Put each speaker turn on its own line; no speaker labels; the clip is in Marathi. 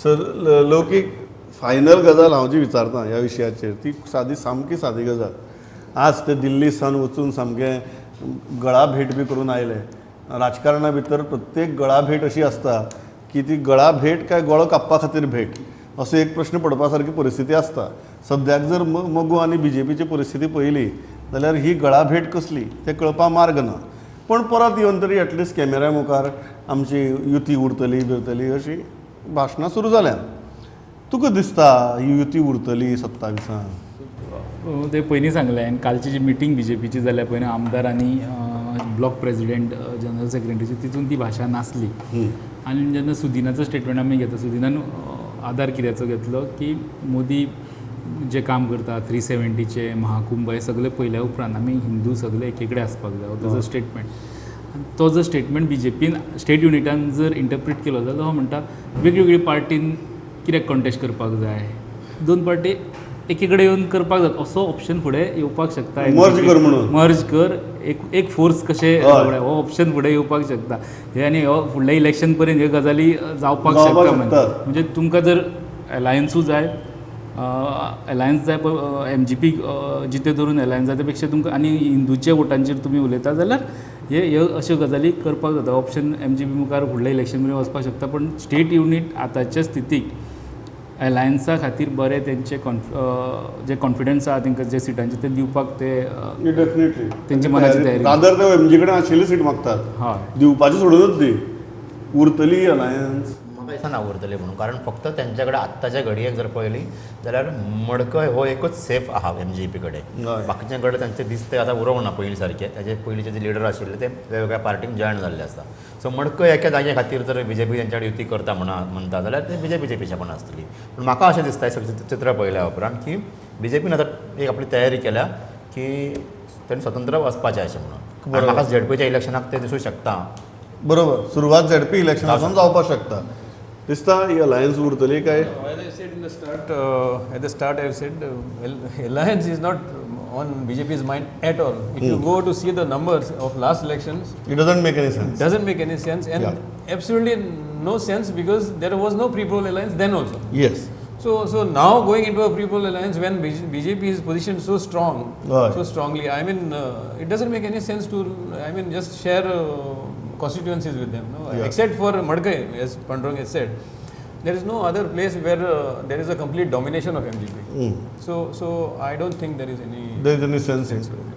सर लौकीक फायनल गजाल हांव जी विचारता ह्या विशयाचेर ती सामकी सादी गजाल. आज ते दिल्ली सान वचून सामकें गळा भेट बी करून आयले. राजकारणा भितर प्रत्येक गळा भेट अशी आसता की ती गळा भेट काय गळो कापपा खातीर भेट असो एक प्रश्न पडपा सारकी परिस्थिती आसता. सद्याक जर मगू आनी BJPची परिस्थिती पळयली जाल्यार ही गळा भेट कसली तें कळपा मार्ग ना. पण परत येवन तरी एटलिस्ट कॅमेरा मुखार आमची युती उरतली बिरतली अशी भाशणां सुरू जाल्यात. तुका दिसता ही युती उरतली 27
ते पयलीं सांगलें आनी कालची जी मिटींग BJPची जाल्या पळय आमदार आनी ब्लॉक प्रेसिडेंट जनरल सेक्रेटरीची तितून ती भाशा नासली. आनी जेन्ना सुदिनाचो स्टेटमेंट आमी घेता सुदिनान आधार कित्याचो घेतलो की मोदी जे काम करता 370चे महाकुंभ हे सगळे पयल्या उपरांत आमी हिंदू सगळे एकेकडे आसपाक जाय हो ताजो स्टेटमेंट. तो जो स्टेटमेंट BJPन स्टेट युनिटान जर इंटरप्रीट केलो जाल्यार हो म्हणटा वेगवेगळी पार्टीन कित्याक कॉन्टेस्ट करपाक जाय, दोन पार्टी एकीकडे येवन करपाक जाता असो ऑप्शन फुडें येवपाक शकता.
मर्ज कर म्हणून
मर्ज कर एक फोर्स कशें हो ऑप्शन फुडें येवपाक शकता. हे आनी हो फुडल्या इलेक्शन पर्यंत ह्यो गजाली जावपाक शकता. म्हणजे तुमकां जर अलायन्सूय जाय अलायन्स जाय MGP जिते धरून अलायन्स जाय त्या पेक्षा तुमकां आनी हिंदूच्या वोटांचेर तुमी उलयता जाल्यार हे अश्यो गजाली करपाक जाता. ऑप्शन MGP मुखार फुडल्या इलेक्शन पर्यंत वचपाक शकता. पण स्टेट युनिट आतांच्या स्थितीक अलायन्सा खातीर बरें तेंचे जे कॉन्फिडन्स आहा तांकां जे सिटांचे ते दिवपाक ते
डेफिनेटली
तेंची मनाची तयारी.
दादर ते MG कडेन आशिल्ली सीट मागतात.
हय
दिवपाची सोडूनच दी उरतली अलायन्स
म्हाका दिसना उरतली म्हणून. कारण फक्त त्यांच्याकडे आत्ताच्या घडयेक जर पळयली जाल्यार मडकय हो एकूच सेफ आहा MGP कडेन. बाकीच्या कडेन तांचे दिसते आतां उरोवंक ना पयलीं सारके. ताजे पयलींचे जे लिडर आशिल्ले ते वेगवेगळ्या पार्टीक जॉयन जाल्ले आसा. सो मडकय एका जागे खातीर जर BJP तेंच्या कडेन युती करता म्हणटा जाल्यार ते BJPचे पेशापण आसतली. पूण म्हाका अशें दिसता सगळें चित्र पळयल्या उपरांत की BJPन आतां एक आपली तयारी केल्या की तेणें स्वतंत्र वचपाचें अशें म्हणून. म्हाका ZPच्या इलेक्शनाक ते दिसूं शकता.
बरोबर सुरवात ZP इलेक्शनासून जावपाक शकता. दिसता ही अलायन्स उरतली काय?
As I said at the start I've said alliance is not on BJP's mind at all. If you go to see the numbers of last elections,
It doesn't make any sense.
it doesn't make any sense and absolutely no sense because there was no pre-poll alliance then also.
Yes.
So now going into a pre-poll alliance when BJP is positioned so strong, so strongly, I mean it doesn't make any sense to just share constituencies with them, no? Except for Madkai, as Pandurang has said, there is no other place where there is a complete domination of MGP. So I don't think there is any
There is any sense in it.